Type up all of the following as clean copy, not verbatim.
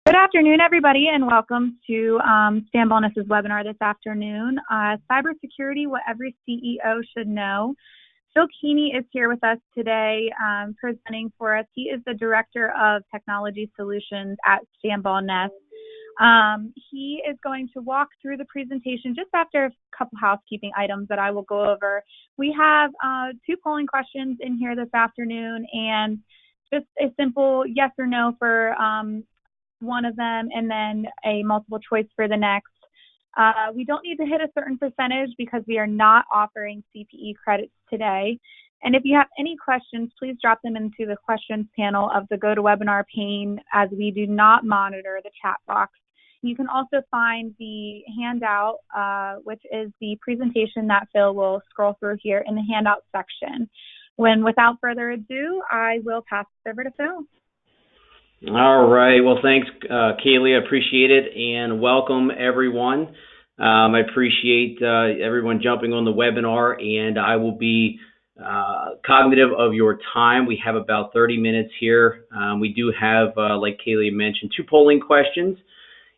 Good afternoon, everybody, and welcome to Stambaugh Ness's webinar this afternoon. Cybersecurity, what every CEO should know. Phil Keeney is here with us today presenting for us. He is the Director of Technology Solutions at Stambaugh Ness. He is going to walk through the presentation just after a couple housekeeping items that I will go over. We have two polling questions in here this afternoon, and just a simple yes or no for one of them, and then a multiple choice for the next. We don't need to hit a certain percentage because we are not offering CPE credits today. And if you have any questions, please drop them into the questions panel of the GoToWebinar pane, as we do not monitor the chat box. You can also find the handout, which is the presentation that Phil will scroll through here in the handout section. Without further ado, I will pass it over to Phil. All right. Well, thanks, Kaylee. I appreciate it, and welcome everyone. I appreciate everyone jumping on the webinar, and I will be cognitive of your time. We have about 30 minutes here. We do have, like Kaylee mentioned, two polling questions,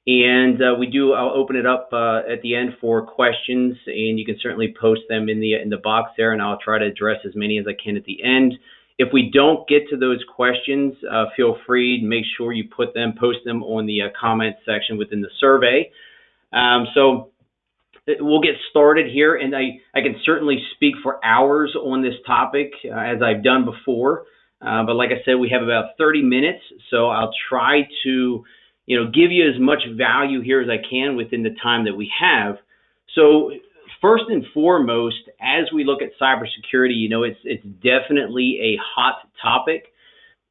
and I'll open it up at the end for questions, and you can certainly post them in the box there, and I'll try to address as many as I can at the end. If we don't get to those questions, feel free to make sure you post them on the comment section within the survey. So we'll get started here, and I can certainly speak for hours on this topic, as I've done before. But like I said, we have about 30 minutes, so I'll try to, give you as much value here as I can within the time that we have. So first and foremost, as we look at cybersecurity, it's definitely a hot topic,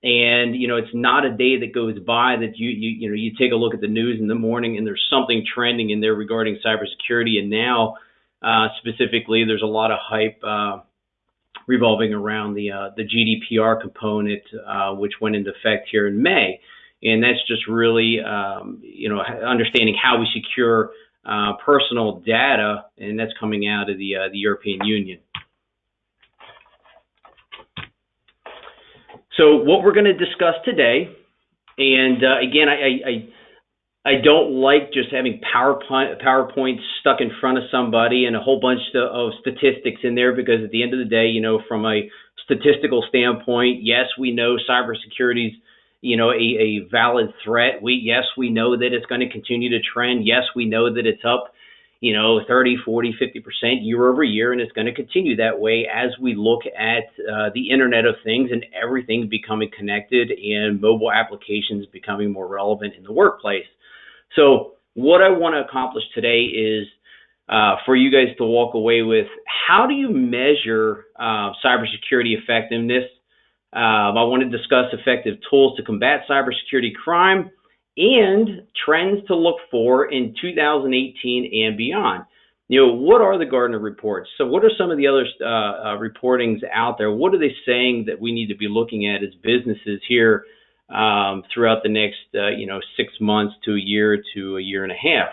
and it's not a day that goes by that you take a look at the news in the morning and there's something trending in there regarding cybersecurity. And now, specifically, there's a lot of hype revolving around the GDPR component, which went into effect here in May, and that's just really understanding how we secure personal data, and that's coming out of the European Union. So what we're going to discuss today, and again, I don't like just having PowerPoints stuck in front of somebody and a whole bunch of statistics in there, because at the end of the day, from a statistical standpoint, yes, we know cybersecurity is a valid threat. Yes, we know that it's going to continue to trend. Yes, we know that it's up, 30, 40, 50% year over year, and it's going to continue that way as we look at the Internet of Things and everything becoming connected and mobile applications becoming more relevant in the workplace. So what I want to accomplish today is for you guys to walk away with, how do you measure cybersecurity effectiveness? I want to discuss effective tools to combat cybersecurity crime and trends to look for in 2018 and beyond. What are the Gartner reports? So what are some of the other reportings out there? What are they saying that we need to be looking at as businesses here throughout the next 6 months to a year and a half?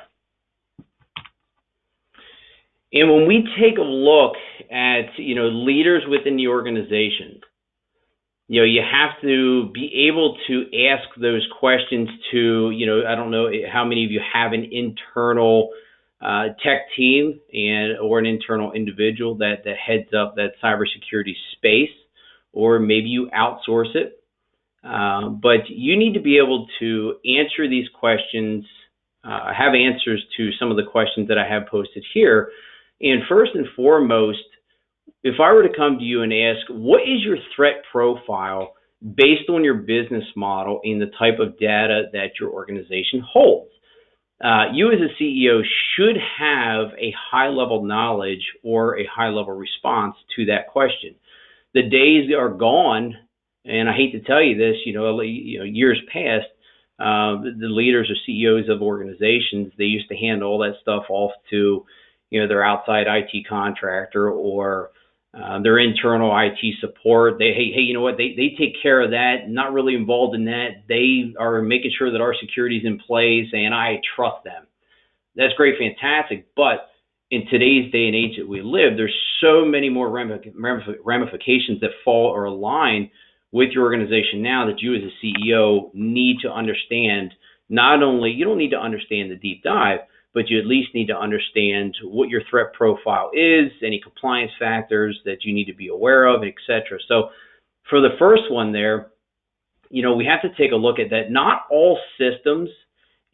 And when we take a look at leaders within the organization, you have to be able to ask those questions to, I don't know how many of you have an internal tech team or an internal individual that heads up that cybersecurity space, or maybe you outsource it. But you need to be able to answer these questions, have answers to some of the questions that I have posted here. And first and foremost, if I were to come to you and ask, what is your threat profile based on your business model and the type of data that your organization holds? You as a CEO should have a high-level knowledge or a high-level response to that question. The days are gone, and I hate to tell you this, years past, the leaders or CEOs of organizations, they used to hand all that stuff off to their outside IT contractor or their internal IT support. Hey, you know what? They take care of that. Not really involved in that. They are making sure that our security is in place, and I trust them. That's great, fantastic. But in today's day and age that we live, there's so many more ramifications that fall or align with your organization now that you as a CEO need to understand not only, you don't need to understand the deep dive, but you at least need to understand what your threat profile is, any compliance factors that you need to be aware of, et cetera. So for the first one there, we have to take a look at that. Not all systems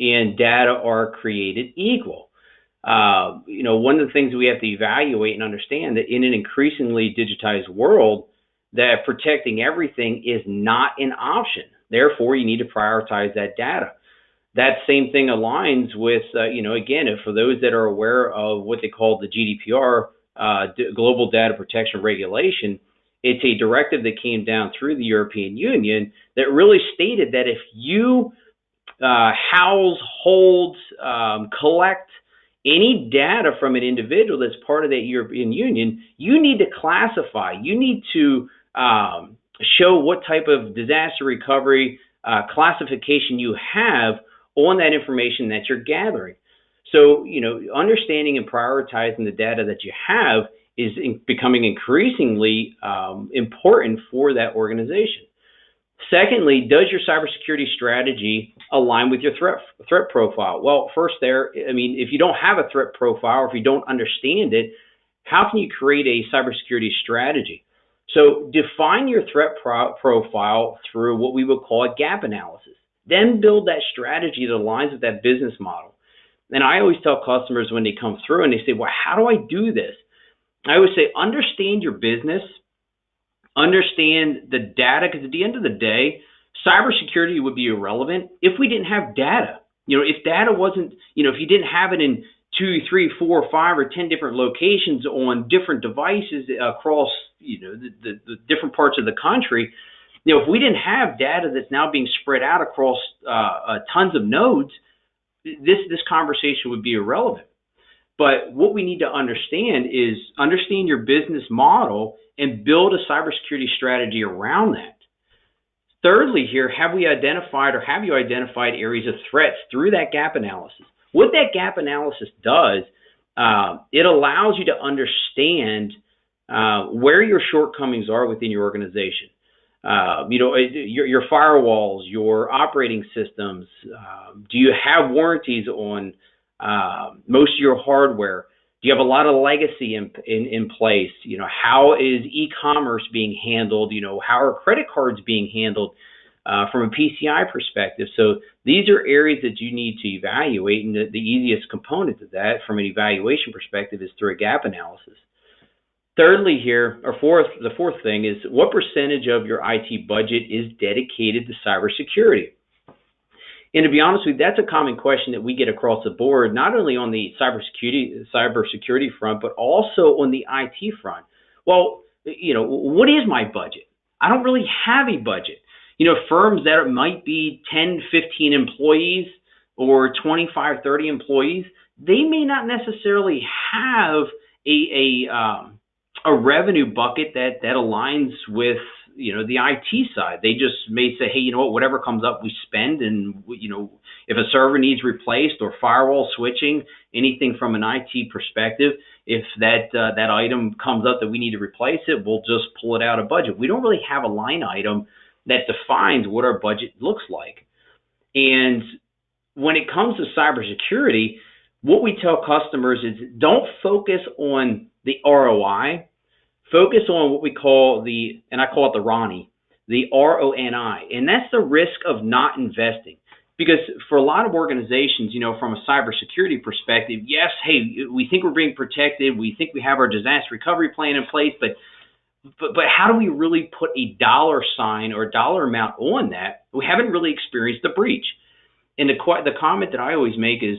and data are created equal. One of the things we have to evaluate and understand that in an increasingly digitized world, that protecting everything is not an option. Therefore, you need to prioritize that data. That same thing aligns with, again, for those that are aware of what they call the GDPR, Global Data Protection Regulation, it's a directive that came down through the European Union that really stated that if you house, hold, collect any data from an individual that's part of that European Union, you need to classify. You need to show what type of disaster recovery classification you have on that information that you're gathering. So, understanding and prioritizing the data that you have is becoming increasingly important for that organization. Secondly, does your cybersecurity strategy align with your threat profile? Well, first if you don't have a threat profile, or if you don't understand it, how can you create a cybersecurity strategy? So define your threat profile through what we would call a gap analysis. Then build that strategy that aligns with that business model. And I always tell customers when they come through and they say, well, how do I do this? I always say, understand your business, understand the data, because at the end of the day, cybersecurity would be irrelevant if we didn't have data. If data wasn't, if you didn't have it in 2, 3, 4, 5, or 10 different locations on different devices across, the different parts of the country, if we didn't have data that's now being spread out across tons of nodes, this conversation would be irrelevant. But what we need to understand is understand your business model and build a cybersecurity strategy around that. Thirdly, here, have you identified areas of threats through that gap analysis? What that gap analysis does, it allows you to understand where your shortcomings are within your organization. Your firewalls, your operating systems. Do you have warranties on most of your hardware? Do you have a lot of legacy in place? How is e-commerce being handled? How are credit cards being handled from a PCI perspective? So these are areas that you need to evaluate, and the easiest component of that from an evaluation perspective is through a gap analysis. Thirdly here, the fourth thing is, what percentage of your IT budget is dedicated to cybersecurity? And to be honest with you, that's a common question that we get across the board, not only on the cybersecurity front, but also on the IT front. Well, what is my budget? I don't really have a budget. Firms that might be 10, 15 employees or 25, 30 employees, they may not necessarily have a revenue bucket that aligns with the IT side. They just may say, hey, whatever comes up, we spend, and if a server needs replaced or firewall switching, anything from an IT perspective, if that item comes up that we need to replace it, we'll just pull it out of budget. We don't really have a line item that defines what our budget looks like. And when it comes to cybersecurity, what we tell customers is, don't focus on the ROI. Focus on what we call and I call it the RONI, the RONI, and that's the risk of not investing. Because for a lot of organizations, from a cybersecurity perspective, yes, hey, we think we're being protected, we think we have our disaster recovery plan in place, but how do we really put a dollar sign or a dollar amount on that? We haven't really experienced the breach. And the comment that I always make is,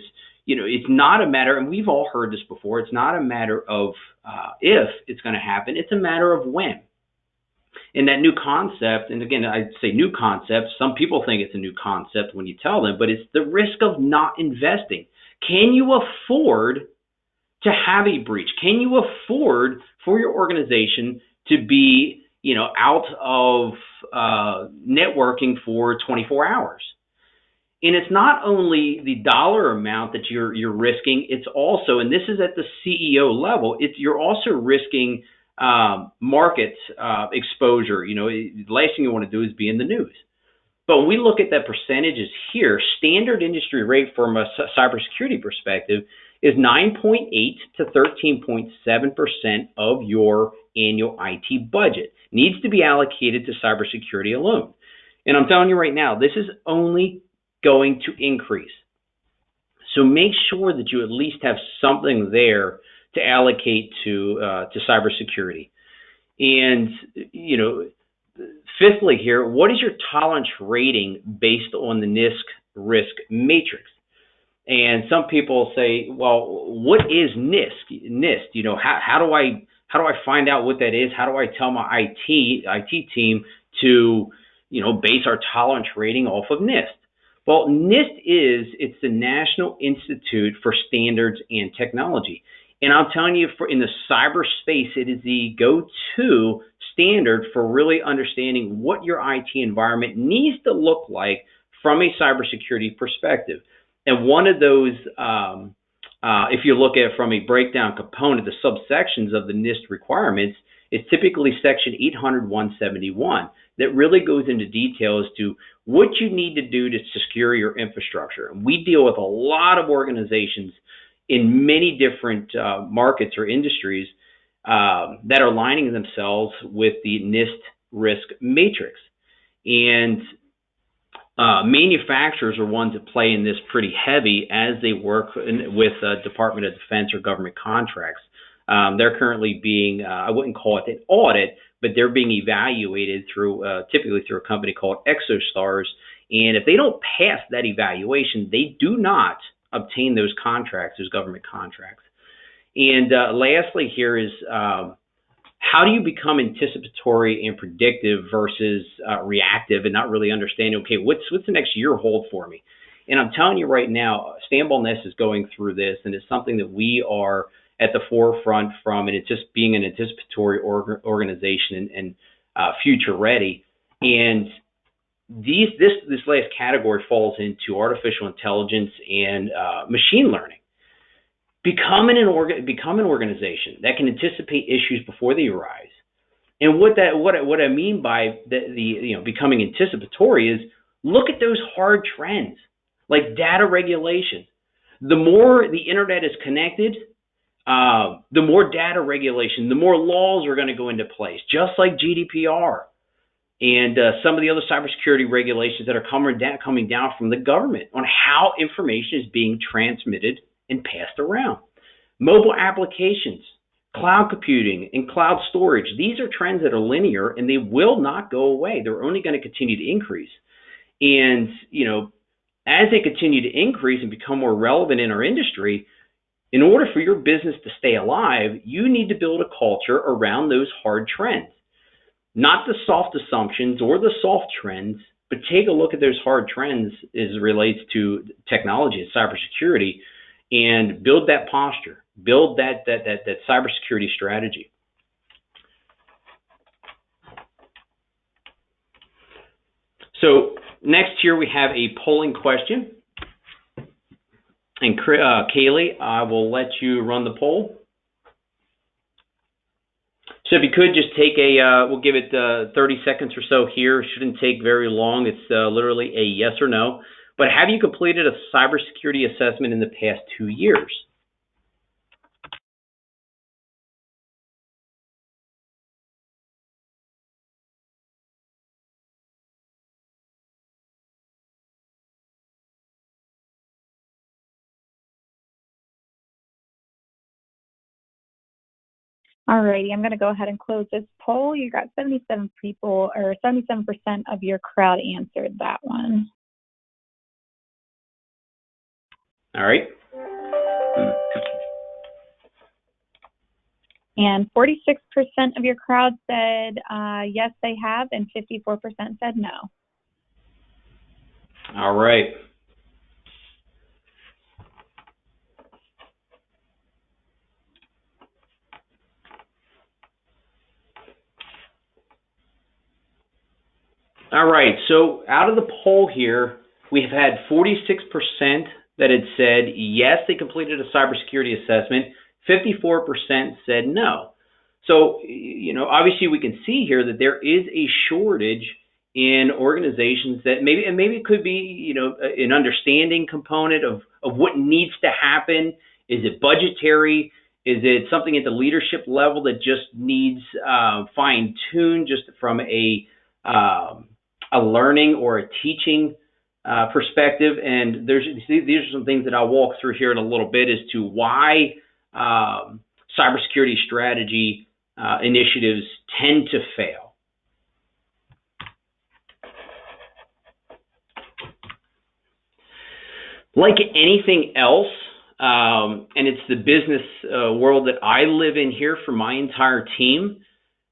it's not a matter, and we've all heard this before, it's not a matter of if it's going to happen, it's a matter of when. And that new concept, and again, I say new concept, some people think it's a new concept when you tell them, but it's the risk of not investing. Can you afford to have a breach? Can you afford for your organization to be, out of networking for 24 hours? And it's not only the dollar amount that you're risking, it's also, and this is at the CEO level, you're also risking market exposure. The last thing you want to do is be in the news. But when we look at the percentages here, standard industry rate from a cybersecurity perspective is 9.8 to 13.7% of your annual IT budget needs to be allocated to cybersecurity alone. And I'm telling you right now, this is only going to increase. So make sure that you at least have something there to allocate to cybersecurity. And, fifthly here, what is your tolerance rating based on the NIST risk matrix? And some people say, well, what is NIST? NIST, how do I find out what that is? How do I tell my IT team to, base our tolerance rating off of NIST? Well, NIST it's the National Institute for Standards and Technology. And I'm telling you, in the cyberspace, it is the go-to standard for really understanding what your IT environment needs to look like from a cybersecurity perspective. And one of those, if you look at it from a breakdown component, the subsections of the NIST requirements, is typically Section 800-171 that really goes into detail as to what you need to do to secure your infrastructure. And we deal with a lot of organizations in many different markets or industries that are aligning themselves with the NIST risk matrix. And manufacturers are ones that play in this pretty heavy as they work with Department of Defense or government contracts. They're currently being, I wouldn't call it an audit, but they're being evaluated through typically through a company called ExoStars. And if they don't pass that evaluation, they do not obtain those contracts, those government contracts. And lastly here is how do you become anticipatory and predictive versus reactive and not really understanding, okay, what's the next year hold for me? And I'm telling you right now, Stambaugh Ness is going through this, and it's something that we are at the forefront from, and it's just being an anticipatory organization and future ready. And this last category falls into artificial intelligence and machine learning. Become an organization that can anticipate issues before they arise. And what I mean by becoming anticipatory is look at those hard trends like data regulation. The more the internet is connected, the more data regulation, the more laws are going to go into place, just like GDPR and some of the other cybersecurity regulations that are coming down from the government on how information is being transmitted and passed around. Mobile applications, cloud computing, and cloud storage, these are trends that are linear and they will not go away. They're only going to continue to increase. And, as they continue to increase and become more relevant in our industry, in order for your business to stay alive, you need to build a culture around those hard trends. Not the soft assumptions or the soft trends, but take a look at those hard trends as it relates to technology and cybersecurity and build that posture, build that cybersecurity strategy. So next here we have a polling question. And Kaylee, I will let you run the poll. So if you could just take we'll give it 30 seconds or so here. It shouldn't take very long. It's literally a yes or no. But have you completed a cybersecurity assessment in the past 2 years? Alrighty, I'm going to go ahead and close this poll. You got 77 people, or 77% of your crowd answered that one. All right. And 46% of your crowd said yes, they have, and 54% said no. All right. All right, so out of the poll here, we have had 46% that had said yes, they completed a cybersecurity assessment. 54% said no. So, obviously we can see here that there is a shortage in organizations that maybe it could be, an understanding component of what needs to happen. Is it budgetary? Is it something at the leadership level that just needs fine tuned just from a learning or a teaching perspective? And these are some things that I'll walk through here in a little bit as to why cybersecurity strategy initiatives tend to fail. Like anything else, and it's the business world that I live in here for my entire team,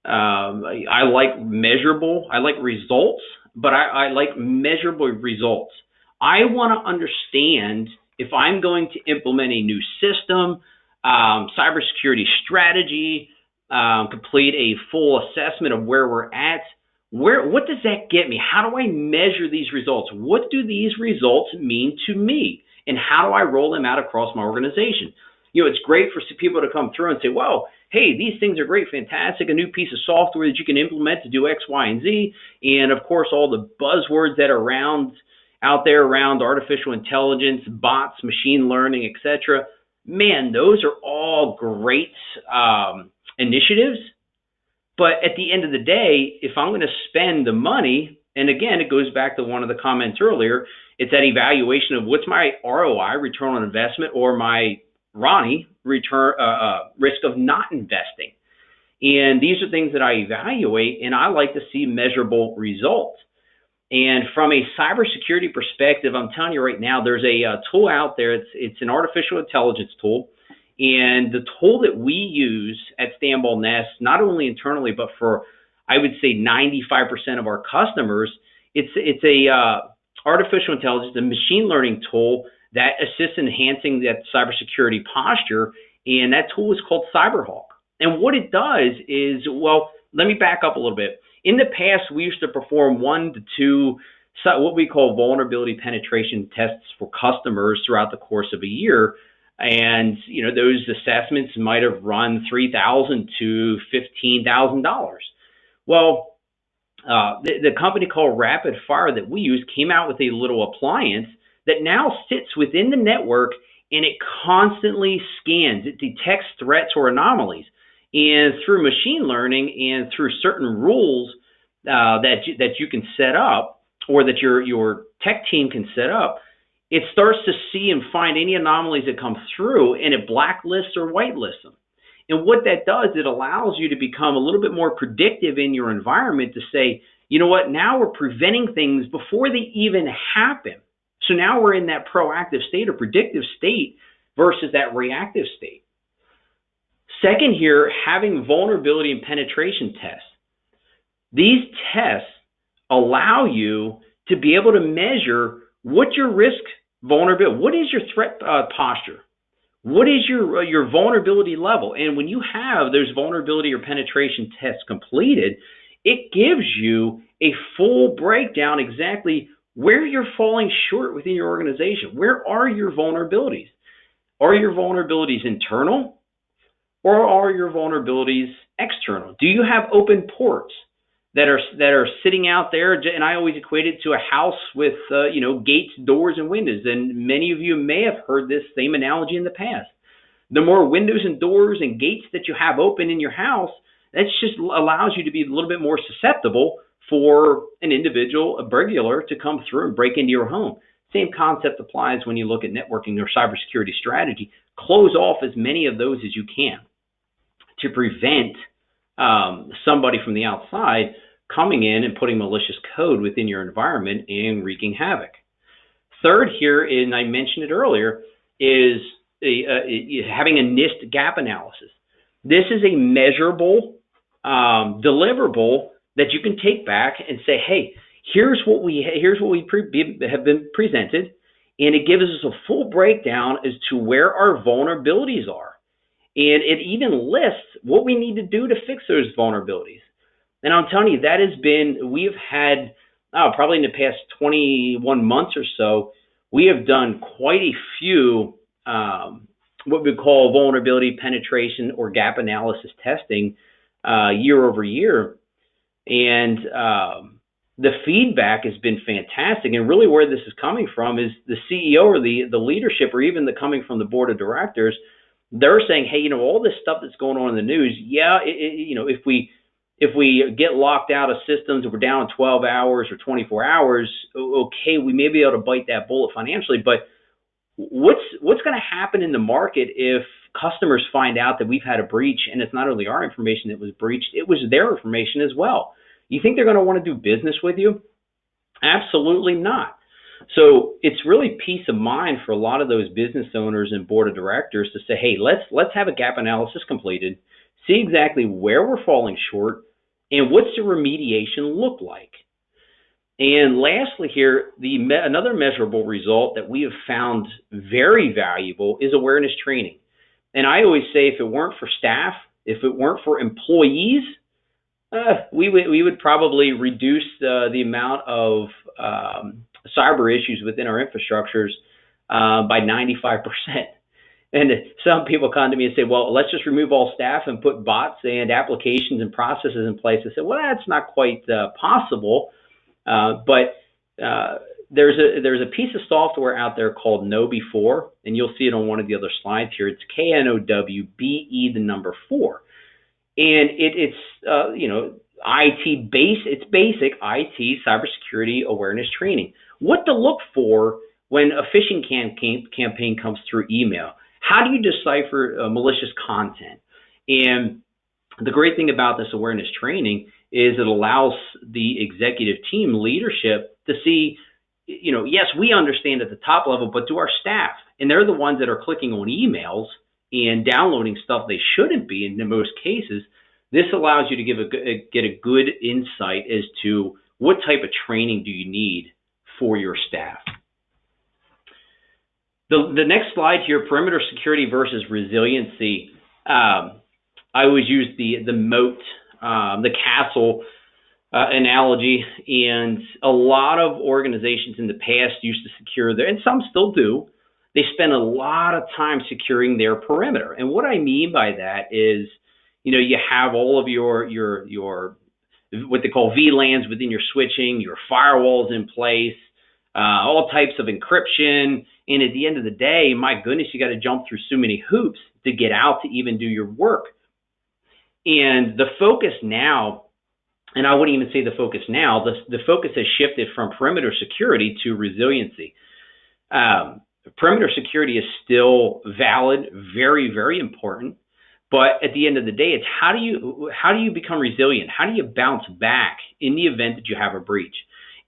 I like results, but I like measurable results. I want to understand if I'm going to implement a new system, cybersecurity strategy, complete a full assessment of where we're at. What does that get me? How do I measure these results? What do these results mean to me? And how do I roll them out across my organization? It's great for people to come through and say, "Whoa, hey, these things are great, fantastic, a new piece of software that you can implement to do X, Y, and Z." And of course, all the buzzwords that are out there around artificial intelligence, bots, machine learning, etc. Man, those are all great initiatives. But at the end of the day, if I'm going to spend the money, and again, it goes back to one of the comments earlier, it's that evaluation of what's my ROI, return on investment, or my Ronnie, risk of not investing. And these are things that I evaluate, and I like to see measurable results. And from a cybersecurity perspective, I'm telling you right now, there's a tool out there. It's an artificial intelligence tool. And the tool that we use at Stambaugh Ness, not only internally, but for, I would say, 95% of our customers, it's a artificial intelligence, a machine learning tool that assists in enhancing that cybersecurity posture. And that tool is called Cyberhawk. And what it does is, well, let me back up a little bit. In the past, we used to perform 1 to 2 what we call vulnerability penetration tests for customers throughout the course of a year. And, those assessments might have run $3,000 to $15,000. Well, the company called Rapid Fire that we use came out with a little appliance that now sits within the network, and it constantly scans. It detects threats or anomalies. And through machine learning and through certain rules that you can set up, or that your tech team can set up, it starts to see and find any anomalies that come through, and it blacklists or whitelists them. And what that does, it allows you to become a little bit more predictive in your environment to say, you know what, now we're preventing things before they even happen. So now we're in that proactive state or predictive state versus that reactive state. Second here, having vulnerability and penetration tests. These tests allow you to be able to measure what's your risk vulnerability, what is your threat posture, what is your vulnerability level. And when you have those vulnerability or penetration tests completed, it gives you a full breakdown exactly where you're falling short within your organization. Where are your vulnerabilities? Are your vulnerabilities internal, or are your vulnerabilities external? Do you have open ports that are sitting out there? And I always equate it to a house with gates, doors, and windows. And many of you may have heard this same analogy in the past. The more windows and doors and gates that you have open in your house, that just allows you to be a little bit more susceptible for an individual, a burglar, to come through and break into your home. Same concept applies when you look at networking or cybersecurity strategy. Close off as many of those as you can to prevent somebody from the outside coming in and putting malicious code within your environment and wreaking havoc. Third here, and I mentioned it earlier, is having a NIST gap analysis. This is a measurable deliverable that you can take back and say, hey, here's what we have been presented, and it gives us a full breakdown as to where our vulnerabilities are. And it even lists what we need to do to fix those vulnerabilities. And I'm telling you, we have had, probably in the past 21 months or so, we have done quite a few what we call vulnerability penetration or gap analysis testing year over year. And the feedback has been fantastic. And really where this is coming from is the CEO or the leadership, or even coming from the board of directors. They're saying, hey, all this stuff that's going on in the news, yeah, if we get locked out of systems, if we're down 12 hours or 24 hours, okay, we may be able to bite that bullet financially. But what's going to happen in the market if customers find out that we've had a breach, and it's not only our information that was breached, it was their information as well? You think they're going to want to do business with you? Absolutely not. So it's really peace of mind for a lot of those business owners and board of directors to say, hey, let's have a gap analysis completed, see exactly where we're falling short, and what's the remediation look like. And lastly here, another measurable result that we have found very valuable is awareness training. And I always say, if it weren't for staff, if it weren't for employees, we would probably reduce the amount of cyber issues within our infrastructures by 95%. And some people come to me and say, well, let's just remove all staff and put bots and applications and processes in place. I said, well, that's not quite possible. But there's a piece of software out there called Know Before, and you'll see it on one of the other slides here. It's KNOWBE, the number 4. And it's IT base. It's basic IT cybersecurity awareness training. What to look for when a phishing campaign comes through email. How do you decipher malicious content? And the great thing about this awareness training is it allows the executive team leadership to see, yes, we understand at the top level, but do our staff, and they're the ones that are clicking on emails and downloading stuff they shouldn't be in most cases. This allows you to get a good insight as to what type of training do you need for your staff. The next slide here, perimeter security versus resiliency. I always use the moat, the castle analogy, and a lot of organizations in the past used to secure and some still do, they spend a lot of time securing their perimeter. And what I mean by that is, you have all of your what they call VLANs within your switching, your firewalls in place, all types of encryption. And at the end of the day, my goodness, you got to jump through so many hoops to get out to even do your work. And the focus now, and I wouldn't even say the focus now, the focus has shifted from perimeter security to resiliency. Perimeter security is still valid, very, very important. But at the end of the day, it's how do you become resilient? How do you bounce back in the event that you have a breach?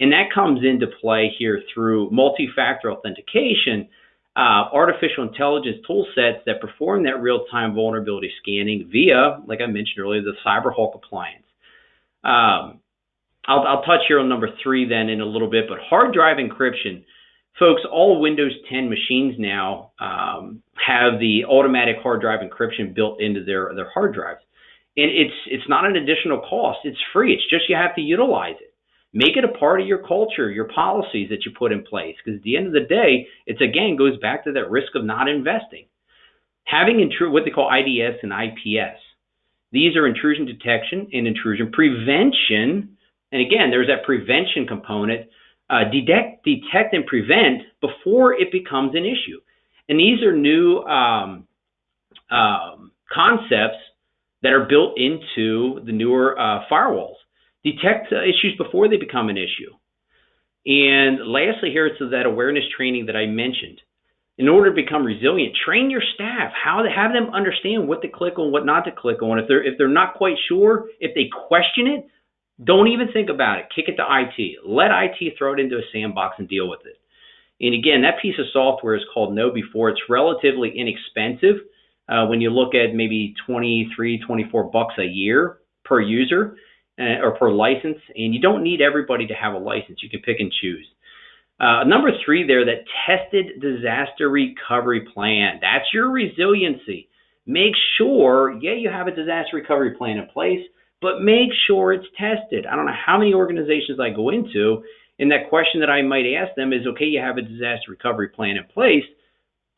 And that comes into play here through multi-factor authentication, artificial intelligence tool sets that perform that real-time vulnerability scanning via, like I mentioned earlier, the Cyberhawk appliance. I'll touch here on number 3 then in a little bit, but hard drive encryption. Folks, all Windows 10 machines now have the automatic hard drive encryption built into their hard drives. And it's not an additional cost. It's free. It's just you have to utilize it. Make it a part of your culture, your policies that you put in place. Because at the end of the day, it's again goes back to that risk of not investing. Having what they call IDS and IPS. These are intrusion detection and intrusion prevention. And again, there's that prevention component. Detect and prevent before it becomes an issue. And these are new concepts that are built into the newer firewalls. Detect issues before they become an issue. And lastly here, it's that awareness training that I mentioned. In order to become resilient, train your staff, have them understand what to click on, what not to click on. If they're not quite sure, if they question it, don't even think about it. Kick it to IT. Let IT throw it into a sandbox and deal with it. And again, that piece of software is called Know Before. It's relatively inexpensive when you look at maybe $23, $24 a year per user or per license. And you don't need everybody to have a license. You can pick and choose. Number 3 there, that tested disaster recovery plan. That's your resiliency. Make sure, you have a disaster recovery plan in place, but make sure it's tested. I don't know how many organizations I go into, and that question that I might ask them is, okay, you have a disaster recovery plan in place.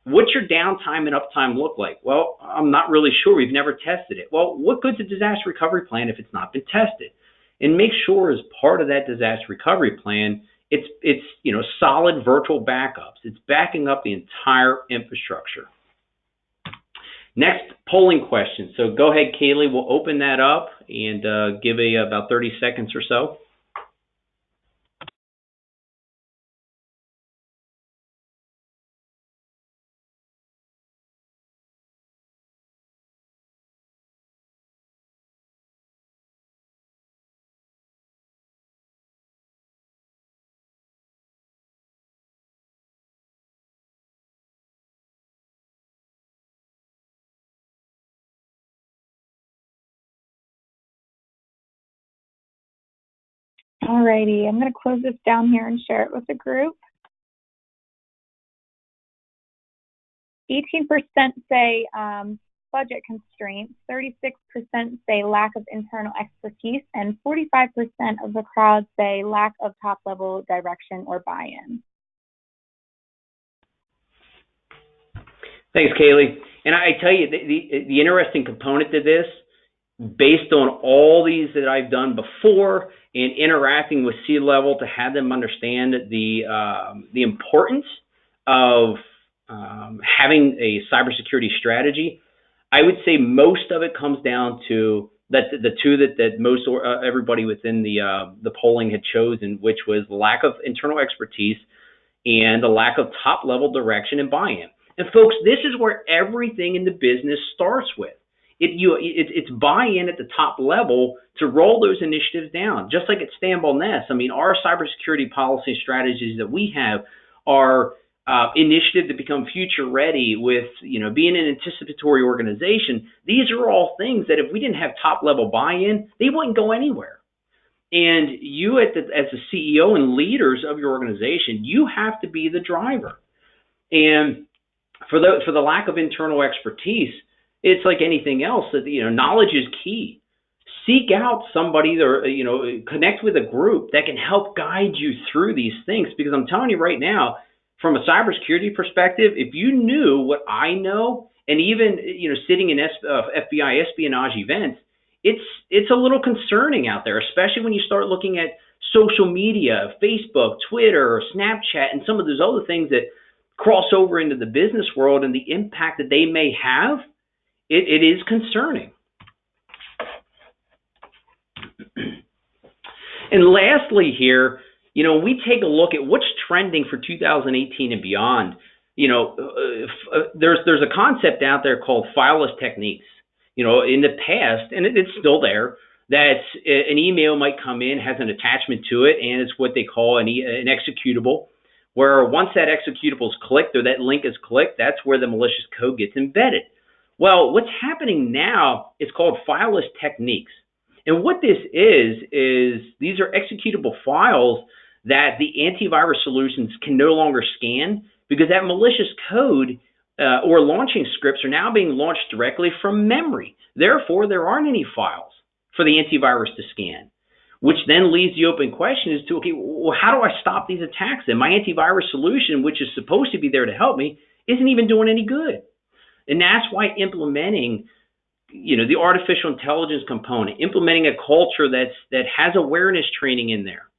What's your downtime and uptime look like? Well, I'm not really sure. We've never tested it. Well, what good's a disaster recovery plan if it's not been tested? and make sure as part of that disaster recovery plan, it's solid virtual backups. It's backing up the entire infrastructure. Next polling question. So go ahead, Kaylee. We'll open that up and give about 30 seconds or so. Alrighty, I'm going to close this down here and share it with the group. 18% say budget constraints, 36% say lack of internal expertise, and 45% of the crowd say lack of top-level direction or buy-in. Thanks, Kaylee. And I tell you, the interesting component to this, based on all these that I've done before and interacting with C-level to have them understand the importance of having a cybersecurity strategy, I would say most of it comes down to the two that most everybody within the polling had chosen, which was the lack of internal expertise and the lack of top-level direction and buy-in. And folks, this is where everything in the business starts with. It's buy-in at the top level to roll those initiatives down. Just like at Stambaugh Ness, I mean, our cybersecurity policy strategies that we have are initiative to become future ready with, being an anticipatory organization. These are all things that if we didn't have top level buy-in, they wouldn't go anywhere. And you as the CEO and leaders of your organization, you have to be the driver. And for the lack of internal expertise, it's like anything else that, knowledge is key. Seek out somebody or, connect with a group that can help guide you through these things. Because I'm telling you right now, from a cybersecurity perspective, if you knew what I know, and even, sitting in FBI espionage events, it's a little concerning out there, especially when you start looking at social media, Facebook, Twitter, Snapchat, and some of those other things that cross over into the business world and the impact that they may have. It is concerning. And lastly here, we take a look at what's trending for 2018 and beyond. There's a concept out there called fileless techniques. In the past, and it's still there, that an email might come in, has an attachment to it, and it's what they call an executable, where once that executable is clicked or that link is clicked, that's where the malicious code gets embedded. Well, what's happening now is called fileless techniques. And what this is these are executable files that the antivirus solutions can no longer scan, because that malicious code or launching scripts are now being launched directly from memory. Therefore, there aren't any files for the antivirus to scan, which then leaves the open question as to, okay, well, how do I stop these attacks then? My antivirus solution, which is supposed to be there to help me, isn't even doing any good. And that's why implementing, the artificial intelligence component, implementing a culture that has awareness training in there,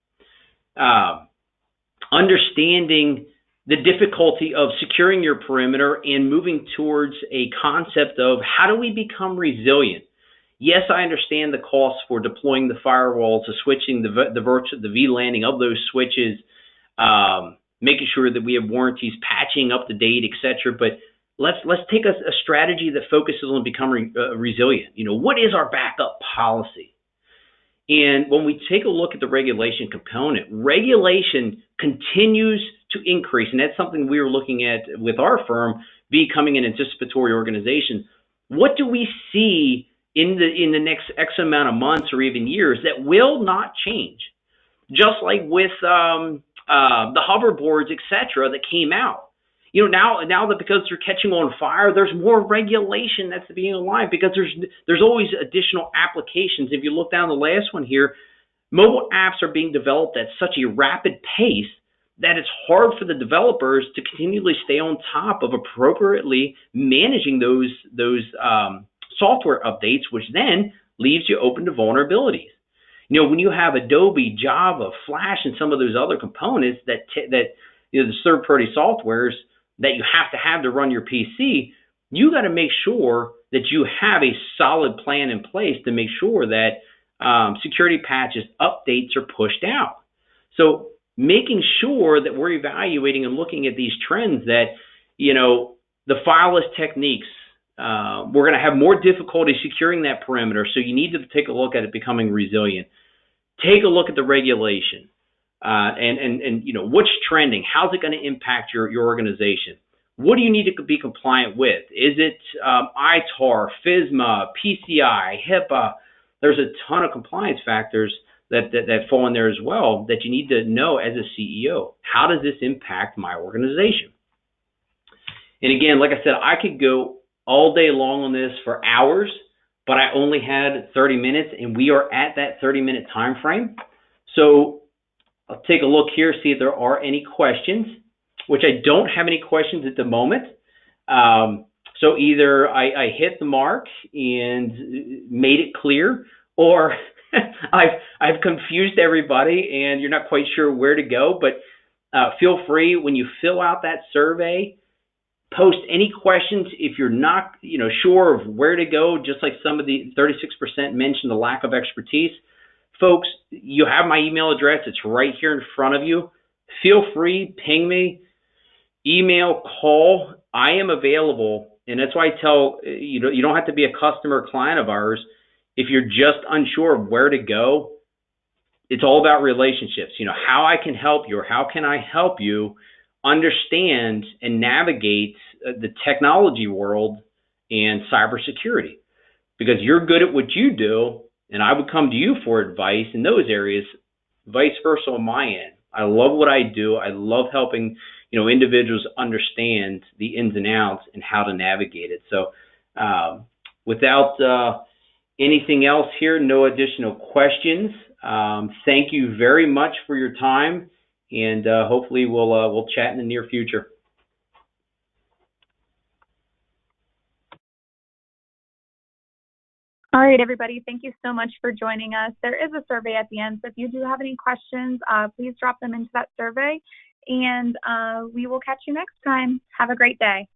understanding the difficulty of securing your perimeter and moving towards a concept of how do we become resilient. Yes, I understand the costs for deploying the firewalls, the switching, the VLANing of those switches, making sure that we have warranties, patching up to date, etc. But let's take a strategy that focuses on becoming resilient. What is our backup policy? And when we take a look at the regulation component, regulation continues to increase, and that's something we were looking at with our firm, becoming an anticipatory organization. What do we see in the next X amount of months or even years that will not change? Just like with the hoverboards, etc., that came out. Now that because they're catching on fire, there's more regulation that's being alive, because there's always additional applications. If you look down the last one here, mobile apps are being developed at such a rapid pace that it's hard for the developers to continually stay on top of appropriately managing those software updates, which then leaves you open to vulnerabilities. When you have Adobe, Java, Flash, and some of those other components that the third-party softwares that you have to run your PC, you got to make sure that you have a solid plan in place to make sure that security patches, updates are pushed out. So making sure that we're evaluating and looking at these trends that, the fileless techniques, we're going to have more difficulty securing that perimeter. So you need to take a look at it becoming resilient. Take a look at the regulation and what's trending. How's it going to impact your organization? What do you need to be compliant with? Is it ITAR, FISMA, PCI, HIPAA? There's a ton of compliance factors that fall in there as well that you need to know as a CEO. How does this impact my organization? And again, like I said, I could go all day long on this for hours, but I only had 30 minutes, and we are at that 30-minute time frame. So I'll take a look here, see if there are any questions, which I don't have any questions at the moment. So either I hit the mark and made it clear, or I've confused everybody and you're not quite sure where to go. But feel free, when you fill out that survey, post any questions. If you're not sure of where to go, just like some of the 36% mentioned the lack of expertise. Folks, you have my email address. It's right here in front of you. Feel free, ping me, email, call. I am available, and that's why I tell you don't have to be a customer or client of ours. If you're just unsure of where to go, it's all about relationships. How I can help you, or how can I help you understand and navigate the technology world and cybersecurity, because you're good at what you do, and I would come to you for advice in those areas, vice versa on my end. I love what I do. I love helping individuals understand the ins and outs and how to navigate it. So without anything else here, no additional questions. Thank you very much for your time. And hopefully we'll chat in the near future. All right, everybody. Thank you so much for joining us. There is a survey at the end, so if you do have any questions, please drop them into that survey, and we will catch you next time. Have a great day.